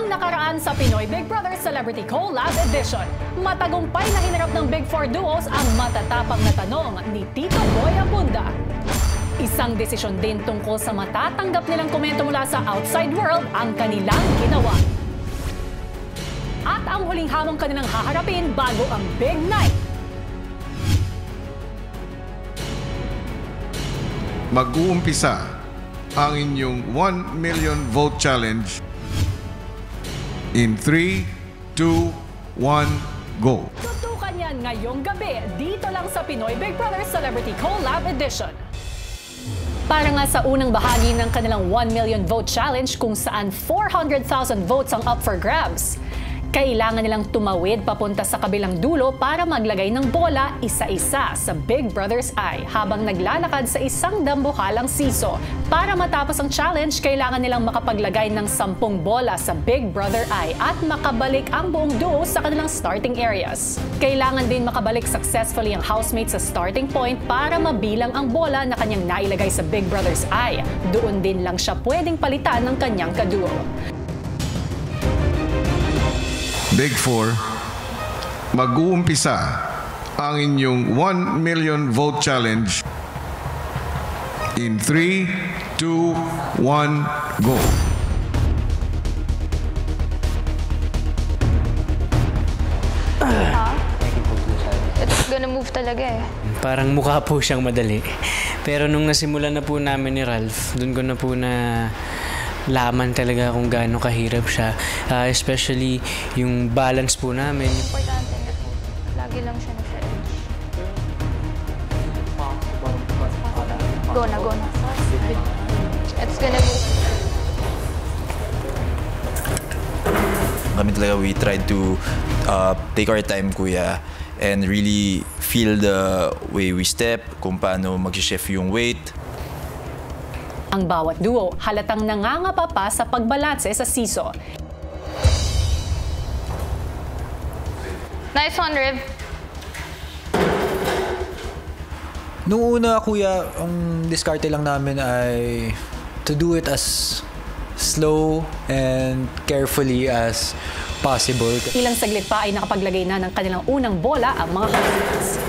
Ang nakaraan sa Pinoy Big Brother Celebrity Collab Edition. Matagumpay na hinarap ng Big Four duos ang matatapang na tanong ni Tito Boy Abunda. Isang desisyon din tungkol sa matatanggap nilang komento mula sa outside world ang kanilang ginawa. At ang huling hamong kanilang haharapin bago ang Big Night. Mag-uumpisa ang inyong 1 million vote challenge in 3, 2, 1, go! Tutukan yan ngayong gabi dito lang sa Pinoy Big Brother Celebrity Collab Edition. Para nga sa unang bahagi ng kanilang 1 million vote challenge kung saan 400,000 votes ang up for grabs. Kailangan nilang tumawid papunta sa kabilang dulo para maglagay ng bola isa-isa sa Big Brother's eye habang naglalakad sa isang dambuhalang siso. Para matapos ang challenge, kailangan nilang makapaglagay ng 10 bola sa Big Brother eye at makabalik ang buong duo sa kanilang starting areas. Kailangan din makabalik successfully ang housemate sa starting point para mabilang ang bola na kanyang nailagay sa Big Brother's eye. Doon din lang siya pwedeng palitan ng kanyang kaduo. Big Four, mag-uumpisa ang inyong 1 million vote challenge in 3, 2, 1, go! It's gonna move talaga eh. Parang mukha po siyang madali. Pero nung nasimulan na po namin ni Ralph, dun ko na po na laman talaga kung gaano kahirap siya. Especially yung balance po namin. Importante na po. Lagi lang siya nasa-edge. Go na, go na. It's gonna move. Kami talaga, we tried to take our time, kuya, and really feel the way we step, kung paano mag-shift yung weight. Ang bawat duo halatang nangangapa pa sa pagbalanse sa siso. Nice one, Riv. Nung una, kuya, ang diskarte lang namin ay to do it as slow and carefully as possible. Ilang saglit pa ay nakapaglagay na ng kanilang unang bola ang mga housemates.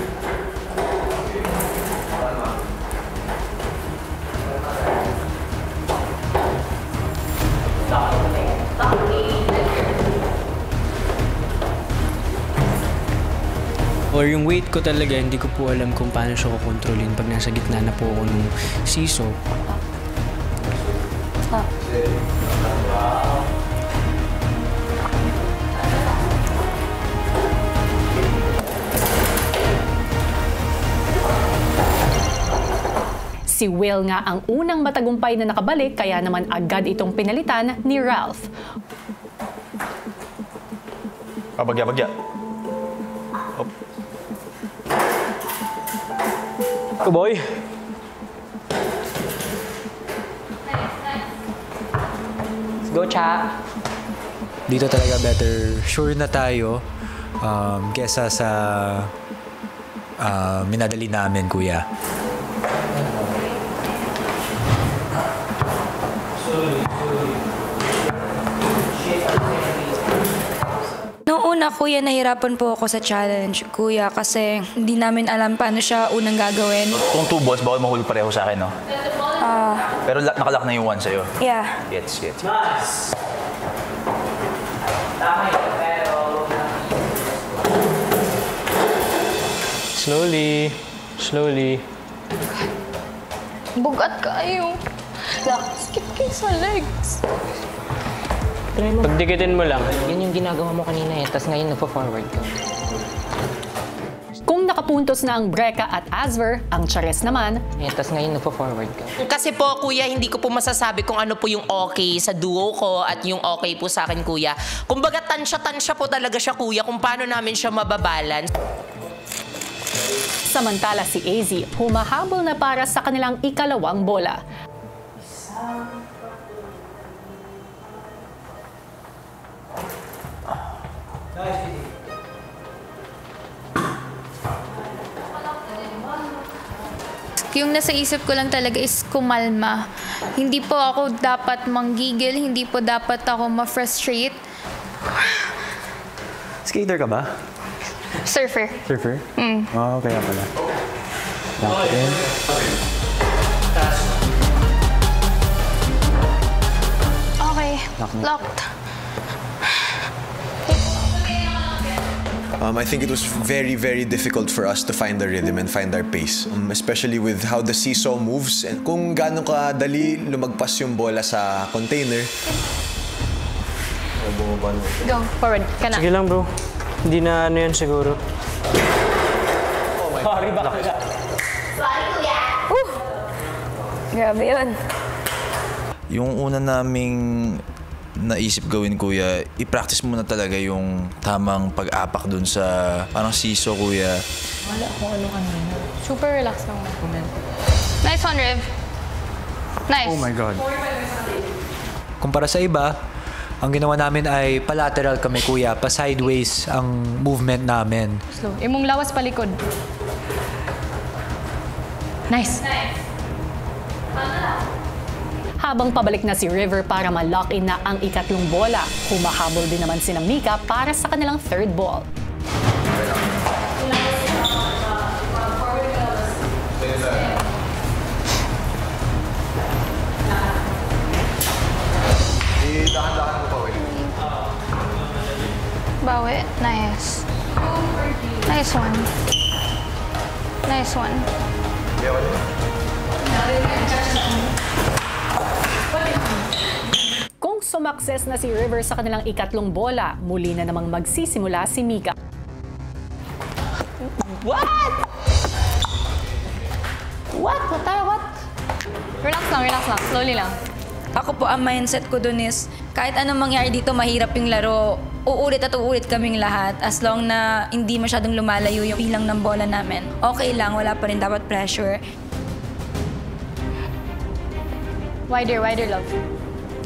Or yung weight ko talaga, hindi ko po alam kung paano siya kukontrolin pag nasa gitna na po ako ng siso. Stop. Si Will nga ang unang matagumpay na nakabalik kaya naman agad itong pinalitan ni Ralph. Bagya. Go, boy! Let's go, Cha! Dito talaga better sure na tayo kesa sa minadali namin, kuya. Noong una, kuya, nahirapan po ako sa challenge, kuya, kasi hindi namin alam paano siya unang gagawin. Kung 2 balls, bawal mahulog pareho sa akin, no? Pero nakalock na yung 1 sa'yo. Yeah. Gets. Slowly. Bugat kayo. Skip kayo sa legs. Pagdikitin mo lang. Yun yung ginagawa mo kanina eh, tas ngayon nagpa-forward ka. Kung nakapuntos na ang Brecca at Asver, ang Chares naman, Tas ngayon nagpa-forward ka. Kasi po, kuya, hindi ko po masasabi kung ano po yung okay sa duo ko at yung okay po sa akin, kuya. Kumbaga, tansya po talaga siya, kuya, kung paano namin siya mababalance. samantala si AZ humahabol na para sa kanilang ikalawang bola. Yung nasa isip ko lang talaga is kumalma. Hindi po ako dapat manggigil, hindi po dapat ako ma-frustrate. Skater ka ba? Surfer. Surfer? Oo, kaya pala. Lock in. Okay, locked. I think it was very, very difficult for us to find our rhythm and find our pace. Especially with how the seesaw moves and kung gaano kadali lumagpas yung bola sa container. Go, forward ka na. Sige lang bro. Hindi na ano yan siguro. Grabe yun. Yung una naming naisip gawin, kuya, i-practice muna talaga yung tamang pag-apak dun sa parang seesaw, kuya. Wala akong ano kanina. Super relax lang ako. Nice one, Rev. Nice. Oh my God. Kumpara sa iba, ang ginawa namin ay pa-lateral kami, kuya. Pa-sideways ang movement namin. Slow. Imong lawas palikod. Nice. Habang pabalik na si River para ma-lock in na ang ikatlong bola, humahabol din naman sina Mika para sa kanilang third ball. Bawi. Nice. Nice one. Nice one. Kung sumakses na si River sa kanilang ikatlong bola, muli na namang magsisimula si Mika. What? What? What? Relax lang. Slowly lang. Ako po, ang mindset ko dun is, kahit anong mangyari dito, mahirap yung laro. Uulit at uulit kaming lahat. As long na hindi masyadong lumalayo yung bilang ng bola namin. Okay lang, wala pa rin dapat pressure. Wider, love.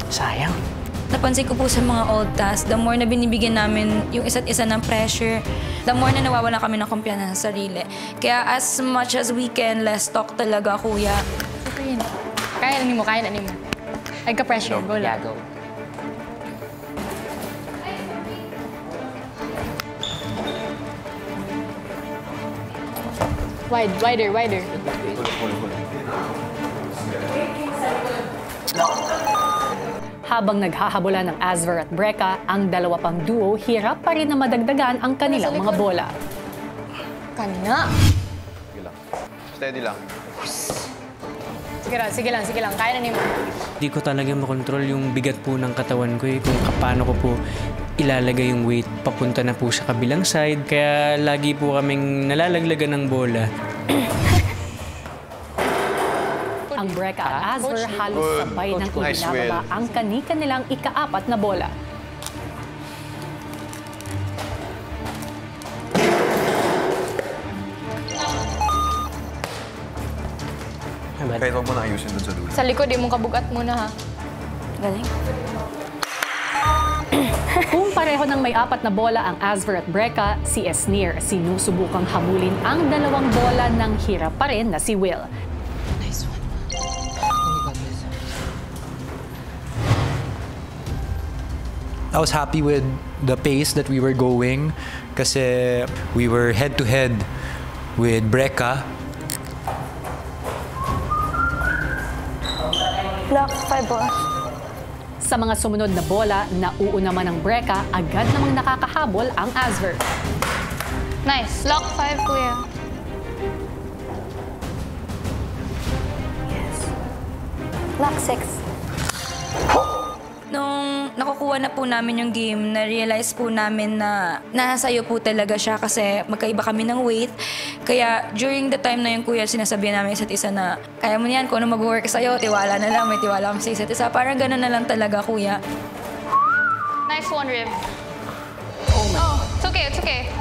Sayang. Napansin ko po sa mga old tasks, the more na binibigyan namin yung isa't isa ng pressure, the more na nawawala kami ng kumpiyansa sa sarili. Kaya as much as we can, let's talk talaga, kuya. Kaya na mo. Ay ka-pressure. Go lang. Go. Wider. Habang naghahabulan ng Asver at Brecca, ang dalawa pang duo hirap pa rin na madagdagan ang kanilang mga bola. Kana. Steady lang. Sige lang. Kaya na mo. Hindi ko talaga makontrol yung bigat po ng katawan ko kung paano ko po ilalagay yung weight papunta na po sa kabilang side. Kaya lagi po kaming nalalaglagan ng bola. Ang Brecca at Asver halos sabay ng ibinababa ang kani-kanilang ika-4 na bola. Kahit wag mo na ayusin dun sa dulo. Sa likod, imong kabugat muna ha. Galing. Kung pareho ng may 4 na bola ang Asver at Brecca, si Esnir sinusubukang hamulin ang dalawang bola ng hirap pa rin na si Will. Nice one. I was happy with the pace that we were going kasi we were head-to-head with Brecca. Block 5 ball. Sa mga sumunod na bola, nauuna man ang Brecca, agad namang nakakahabol ang Asver. Nice. Lock 5, kuya. Lock 6. Nung nakukuha na po namin yung game, na-realize po namin na nasayo po talaga siya kasi magkaiba kami ng weight. Kaya during the time na yung kuya, sinasabihan namin isa't isa na kaya mo yan, kung ano mag-work sa'yo, tiwala na lang, may tiwala kami sa isa't isa. Parang gano'n na lang talaga, kuya. Nice one, Riv. Oh, it's okay.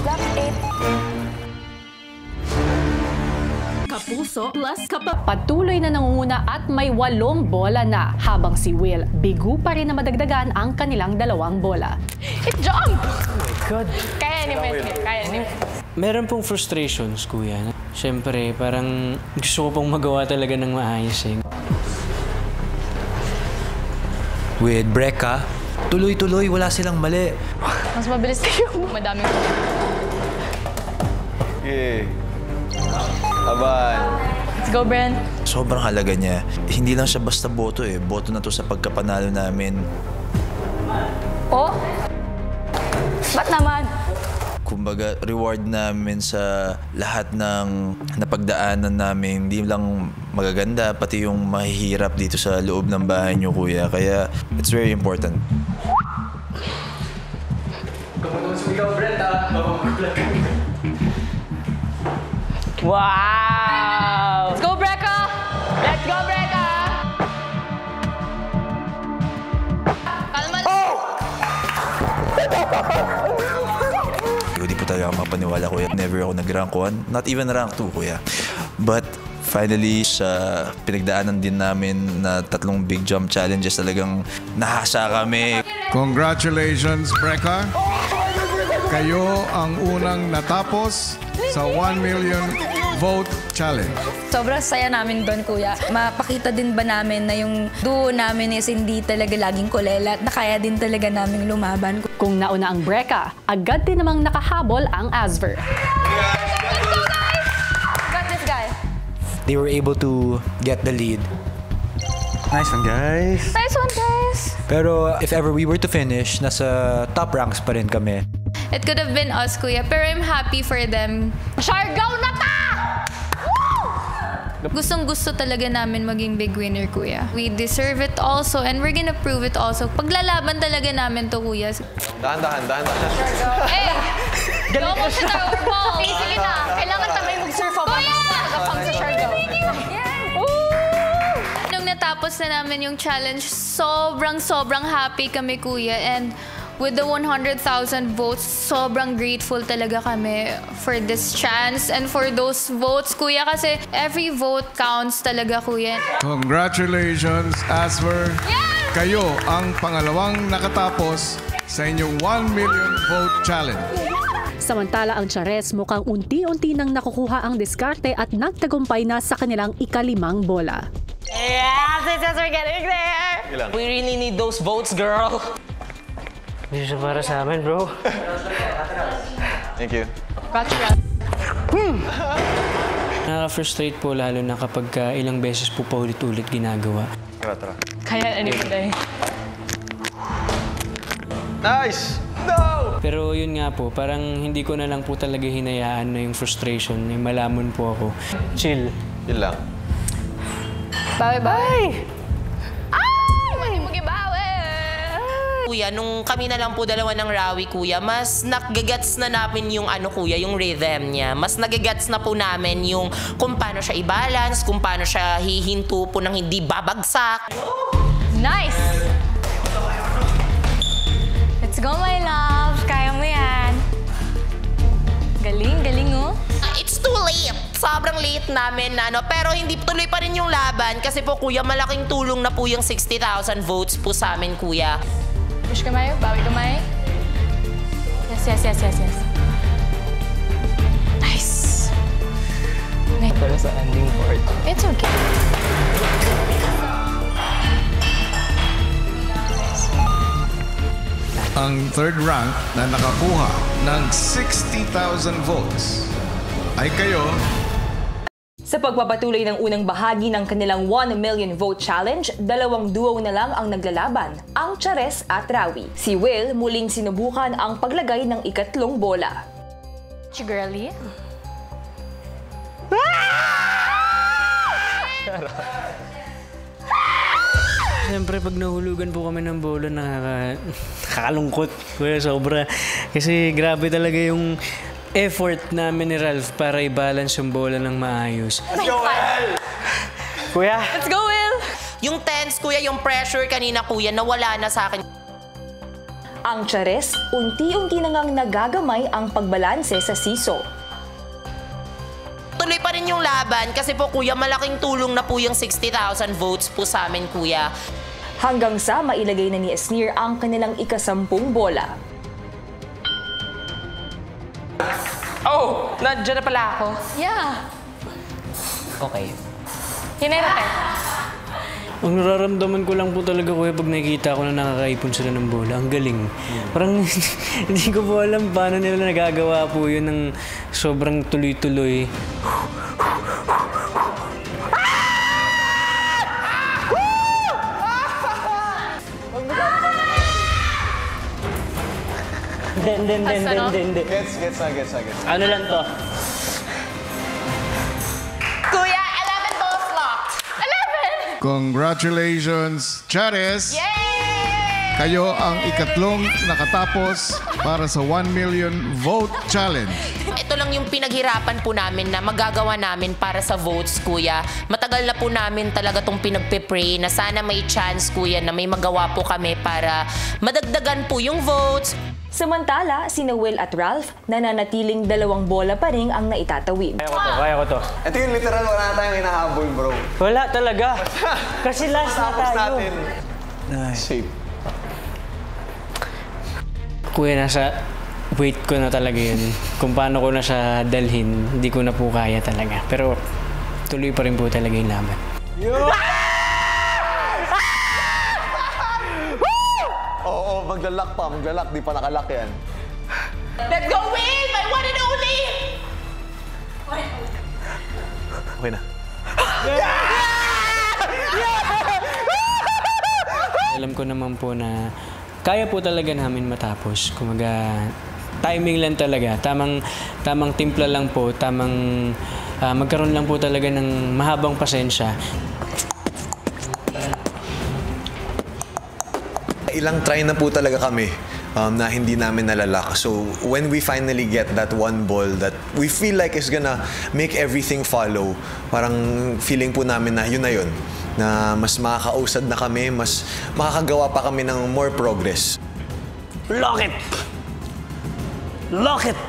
Block 8. kapuso plus Patuloy na nangunguna at may 8 bola na, habang si Will bigo pa rin na madagdagan ang kanilang 2 bola. It jump! Oh my God. Kaya ni Messi, kaya ni Meron pong frustrations, kuya. Siyempre, parang gusto ko pong magawa talaga ng maayos eh. With Brecca, tuloy-tuloy, wala silang mali. Mas mabilis kayo. Madaming Okay. Aban. Let's go, Bren. Sobrang halaga niya. Hindi lang siya basta boto eh. Boto na to sa pagkapanalo namin. Oh? Ba't naman? Kumbaga, reward namin sa lahat ng napagdaanan namin. Hindi lang magaganda, pati yung mahihirap dito sa loob ng bahay niyo, kuya. Kaya, it's very important. Wow! Let's go, Brecca! Let's go, Brecca! Kalma lang. Hindi po talaga ako mapaniwala, kuya. Never ako nag-rank 1. Not even rank 2, kuya. But finally, sa pinagdaanan din namin na 3 big jump challenges, talagang nahasa kami. Congratulations, Brecca. Kayo ang unang natapos sa 1 million vote challenge. Sobrang saya namin doon, kuya. Mapakita din ba namin na yung duo namin is hindi talaga laging kulela at na kaya din talaga namin lumaban. Kung nauna ang Brecca, agad din namang nakahabol ang Asver. Let's go, guys! Got this guy. They were able to get the lead. Nice one, guys. Nice one, guys! Pero if ever we were to finish, nasa top ranks pa rin kami. It could have been us, kuya, pero I'm happy for them. Siargao na ta! Gustong-gusto talaga namin maging big winner, kuya. We deserve it also, and we're gonna prove it also. Paglalaban talaga namin to, kuya. Dahan-dahan. Eh! Galing mo sa tower ball! Sige na! Kailangan tayo mag-surf ako. Kuya! Nagapang sa Siargao. Nung natapos na namin yung challenge, sobrang happy kami, kuya. And with the 100,000 votes, sobrang grateful talaga kami for this chance and for those votes, kuya, kasi every vote counts talaga, kuya. Congratulations, Asver. Yes! Kayo ang pangalawang nakatapos sa inyong 1 million vote challenge. Samantala ang Chares mukhang unti-unti nang nakukuha ang diskarte at nagtagumpay na sa kanilang ika-5 bola. Yes, we're getting there! We really need those votes, girl. Hindi siya para sa amin, bro. Thank you. Gotcha. Nakaka-frustrate po lalo na kapag ilang beses po paulit-ulit ginagawa. Tara. Kaya anyway. Nice! No! Pero yun nga po, parang hindi ko na lang po talaga hinayaan na yung frustration. May malamon po ako. Chill. Yun lang. Bye-bye! Ay! Mali mo gibawi! Kuya, nung kami na lang po dalawa ng Rawi, kuya, mas nagagats na namin yung kuya, yung rhythm niya. Mas nagagats na po namin yung kung paano siya i-balance, kung paano siya hihinto po ng hindi babagsak. Nice! Let's go, my love! Kaya mo yan. Galing oh. It's too late. Sobrang late namin na pero hindi tuloy pa rin yung laban kasi po, kuya, malaking tulong na po yung 60,000 votes po sa amin, kuya. Push kamay, bawi kamay. Yes. Nice. Pero sa ending board. It's okay. Ang third rank na nakakuha ng 60,000 votes ay kayo. Sa pagpapatuloy ng unang bahagi ng kanilang 1 million vote challenge, 2 duo na lang ang naglalaban, ang Chares at Rawi. Si Will muling sinubukan ang paglagay ng ika-3 bola. Girly. Siyempre, pag nahulugan po kami ng bola, nakakalungkot. Kuya, sobra. Kasi grabe talaga yung effort namin ni Ralph para i-balance yung bola ng maayos. Let's go, Will! Kuya! Let's go, Will! Yung tense, kuya, yung pressure kanina, kuya, nawala na sa akin. Ang Chares, unti-unti na ngang nagagamay ang pagbalanse sa siso. tuloy pa rin yung laban kasi po kuya, malaking tulong na po yung 60,000 votes po sa amin kuya. Hanggang sa mailagay na ni Esnir ang kanilang ika-10 bola. Oh! Nandiyan na pala ako. Yeah. Okay. Hinerte. Ang nararamdaman ko lang po talaga kuya pag nakikita ko na nakakaipon sila ng bola. Ang galing. Parang hindi ko po alam paano nila nagagawa po yun ng sobrang tuloy-tuloy. Hindi. Gets na. Ano lang to? Kuya, 11 balls locked. 11! Congratulations, Charis! Yay! Kayo ang ikatlong nakatapos para sa 1 million vote challenge. Ito lang yung pinaghirapan po namin na magagawa namin para sa votes, kuya. Matagal na po namin talaga itong pinagpe-pray na sana may chance, kuya, na may magawa po kami para madagdagan po yung votes. Samantala, sina Will at Ralph nananatiling 2 bola pa rin ang naitatawid. Kaya ko to. Ito yung literal, wala na tayong hinahabol, bro. Wala talaga. Kasi last na Tapos tayo. natin. Shape. Kuya, nasa weight ko na talaga yun. Kung paano ko na siya dalhin, hindi ko na po kaya talaga. Pero tuloy pa rin po talaga yung laban. Oo, maglalak pa. Di pa nakalak yan. Let's go, Will! My one and only! Okay na. Alam ko naman po na kaya po talaga namin matapos. Kumaga, timing lang talaga. Tamang timpla lang po. Magkaroon lang po talaga ng mahabang pasensya. Ilang try na po talaga kami na hindi namin nalalak. So, when we finally get that one ball that we feel like is gonna make everything follow, parang feeling po namin na yun. Na mas makakausad na kami, mas makakagawa pa kami ng more progress. Lock it! Lock it!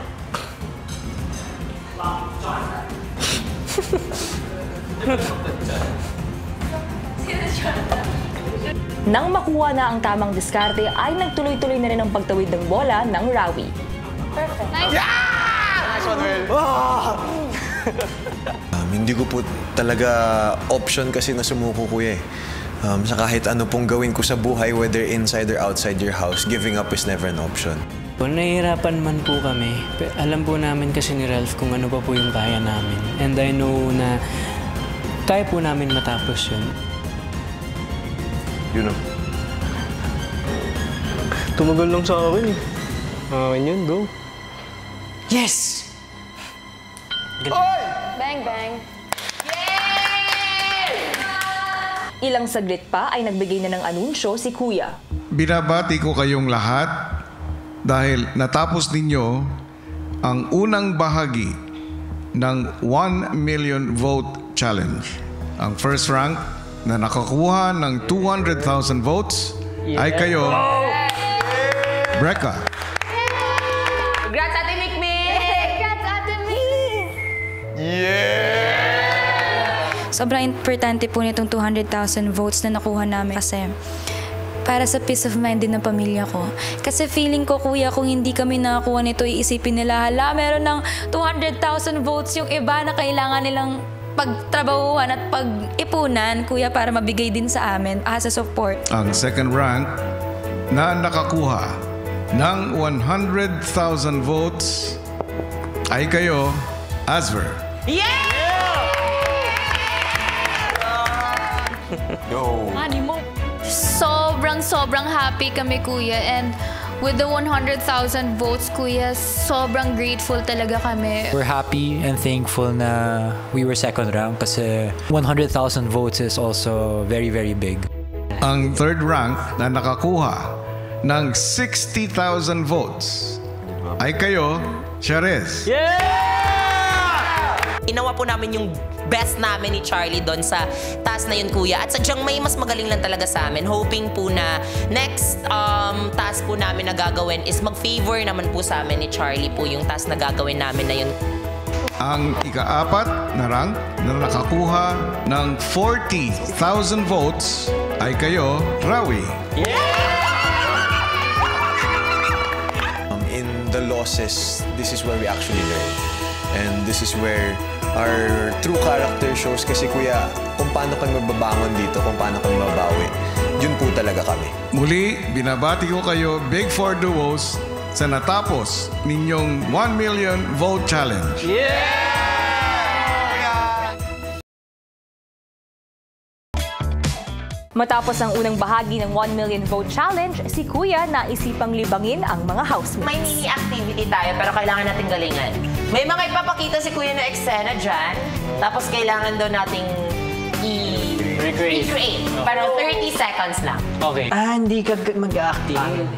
Nang makuha na ang tamang diskarte ay nagtuloy-tuloy na rin ang pagtawid ng bola ng Rawi. Perfect. Nice. Nice one, Will. Hindi ko po talaga option kasi na sumuko, kuya eh. Sa kahit ano pong gawin ko sa buhay, whether inside or outside your house, giving up is never an option. Kung nahihirapan man po kami, alam po namin kasi ni Ralph kung ano pa po yung kaya namin. And I know na kaya po namin matapos yun. You know. Tumagal lang sa akin eh. Akin yun, bro. Yes! Bang, bang. Ilang saglit pa ay nagbigay na ng anunsyo si Kuya. Binabati ko kayong lahat dahil natapos ninyo ang unang bahagi ng 1 million vote challenge. Ang first rank na nakakuha ng 200,000 votes ay kayo, Brecca. Congrats, Ate Mikmik! Congrats, Ate Mikmik! Sobrang importante po nitong 200,000 votes na nakuha namin kasi para sa peace of mind din ng pamilya ko. Kasi feeling ko, kuya, kung hindi kami nakakuha nito, iisipin nila, hala, meron ng 200,000 votes yung iba na kailangan nilang pagtrabahuhan at pag-ipunan, kuya, para mabigay din sa amin as a support. Ang second rank na nakakuha ng 100,000 votes ay kayo, Asver. Yo! Money mo. Sobrang happy kami, kuya. And with the 100,000 votes, kuya, sobrang grateful talaga kami. We're happy and thankful na we were second rank kasi 100,000 votes is also very, very big. Ang third rank na nakakuha ng 60,000 votes ay kayo, Charis. Inawa po namin yung best namin ni Charlie doon sa task na yun, kuya. At sadyang may mas magaling lang talaga sa amin. Hoping po na next task po namin na gagawin is mag-favor naman po sa amin ni Charlie po yung task na gagawin namin na yun. Ang ika-4 na rank na nakakuha ng 40,000 votes ay kayo, Rawi. In the losses, this is where we actually learn. And this is where our true character shows. Kasi kuya, kung paano kami magbabangon dito, kung paano kami mabawi, yun po talaga kami. Muli, binabati ko kayo, Big Four Duos, sa natapos ninyong 1 million vote challenge. Matapos ang unang bahagi ng 1 million vote challenge, si Kuya naisipang libangin ang mga housemates. May mini-activity tayo pero kailangan nating galingan. May mga ipapakita si Kuya na eksena dyan. Tapos kailangan daw nating recreate. Parang 30 seconds lang. Okay. Hindi ka mag-acting.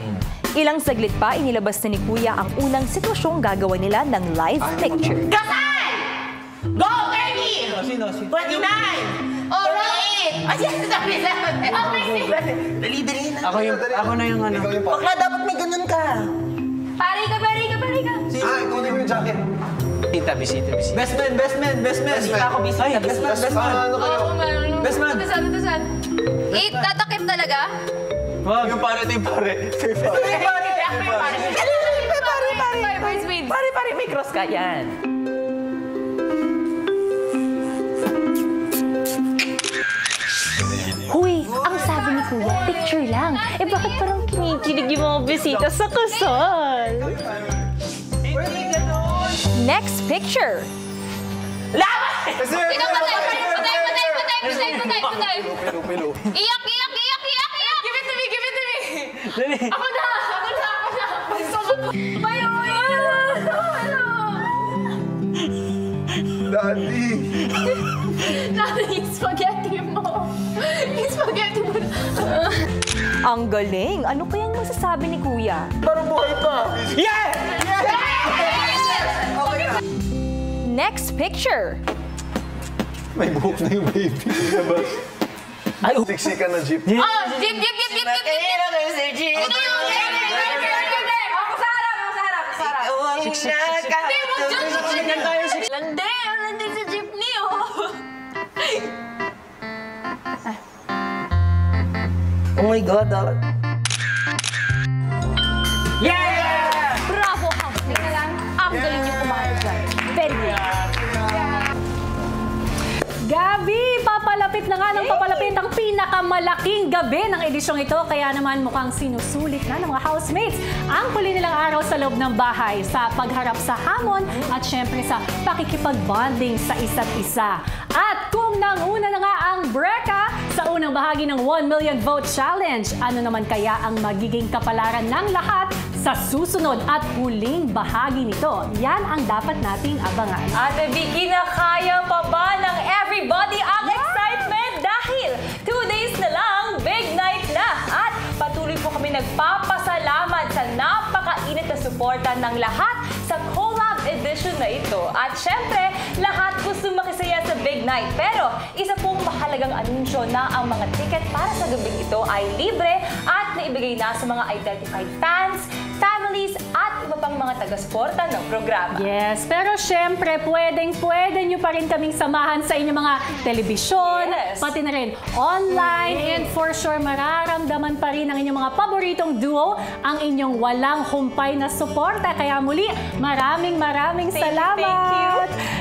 Ilang saglit pa, inilabas na ni Kuya ang unang sitwasyong gagawa nila ng live picture. Kasal! Go, 30! 29! Alright! Ay, sabi na. Dali-dali na. Ako na yung ano. Bakla, dapat may ganun ka. Pari ka! Ikaw na yung jacket. Bisita. Best man! Ako bisita. Best man! Best man! Tusan. Tatakip talaga? Yung pare ito yung pare. Pare, may cross ka yan. Huy, ang sabi ni Kuya, picture lang. Bakit parang kinikilig yung mga bisita sa kasal? Next picture. Laban! Patay! Iyak! Give it to me! Ako na! Bayo! Daddy! Yung spaghetti mo. Ang galing. Ano kayang masasabi ni Kuya? Parang buhay pa! Next picture. May buhok na yung baby. Siksi ka na, Jeep. Jeep! Landi sa jeepney, Oh my God, Bravo, housemate. Ang galing niyo kumain dyan. Very good. Gabi, papalapit na nga ng papalapit ang pinakamalaking gabi ng edisyong ito. Kaya naman mukhang sinusulit na ng mga housemates ang huli nilang araw sa loob ng bahay sa pagharap sa hamon at syempre sa pakikipag-bonding sa isa't isa. At kung nanguna na nga ang breka sa unang bahagi ng 1 million vote challenge, ano naman kaya ang magiging kapalaran ng lahat sa susunod at huling bahagi nito? Yan ang dapat nating abangan. Ate Vicky, nakaya pa ba ng everybody ang excitement? Dahil 2 days na lang, big night na. At patuloy po kami nagpapasalamat sa napakainit na suporta ng lahat sa collab edition na ito. At syempre, lahat gusto makisaya sa big night. Pero isa pong mahalagang anunsyo na ang mga ticket para sa gabing ito ay libre at naibigay na sa mga identified fans, families at iba pang mga taga-suporta ng programa. Yes, pero syempre, pwede nyo pa rin kaming samahan sa inyong mga telebisyon, pati na rin online, and for sure, mararamdaman pa rin ang inyong mga paboritong duo, ang inyong walang humpay na suporta. Kaya muli, maraming salamat! Thank you!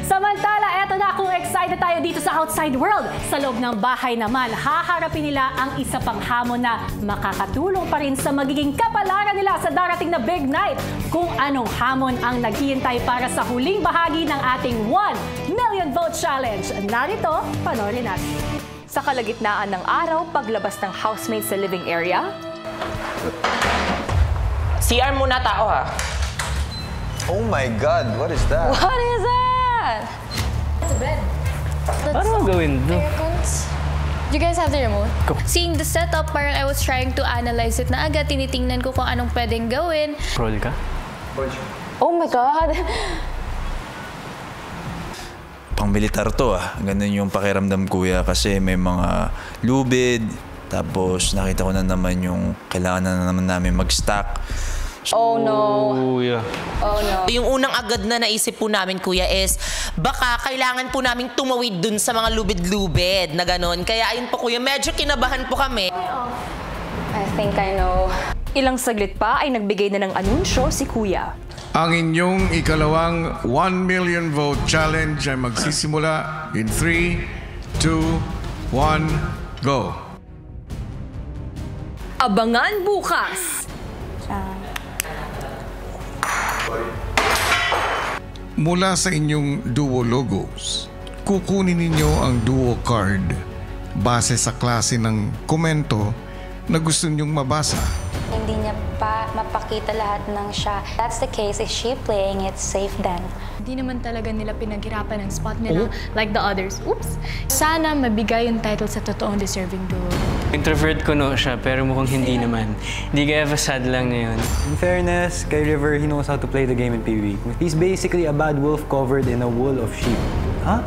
Samantala, eto na, kung excited tayo dito sa outside world, sa loob ng bahay naman, haharapin nila ang isa pang hamon na makakatulong pa rin sa magiging kapalaran nila sa darating na big night. Kung anong hamon ang naghihintay para sa huling bahagi ng ating 1 million vote challenge. Narito, panoorin natin. Sa kalagitnaan ng araw, paglabas ng housemates sa living area, CR muna tao ha. Oh my God, what is that? what is that? It's a bed. Paano gawin no? Do you guys have the remote? Seeing the setup, parang I was trying to analyze it na agad. Tinitingnan ko kung anong pwedeng gawin. Roll ka? Oh my God! Pang-militar to Ganun yung pakiramdam kuya kasi may mga lubid. Tapos nakita ko na naman yung kailangan na naman namin mag-stack. Oh no. Kuya. Oh no. Yung unang agad na naisip po namin, kuya, is baka kailangan po namin tumawid dun sa mga lubid-lubid na ganon. Kaya ayun po, kuya, medyo kinabahan po kami. I think I know. Ilang saglit pa ay nagbigay na ng anunsyo si Kuya. Ang inyong ikalawang 1 million vote challenge ay magsisimula in 3, 2, 1, go. Abangan bukas! Mula sa inyong duo logos, kukunin ninyo ang duo card base sa klase ng komento na gusto ninyong mabasa. Hindi niya pa mapakita lahat ng siya. That's the case. Is she playing it safe then? Hindi naman talaga nila pinaghirapan ang spot nila like the others. Oops! Sana mabigay yung title sa totoong deserving duo. Introvert ko no siya, pero mukhang hindi naman. Hindi kaya fasad lang na yun. In fairness, kay River, he knows how to play the game in PB. He's basically a bad wolf covered in a wool of sheep. Huh?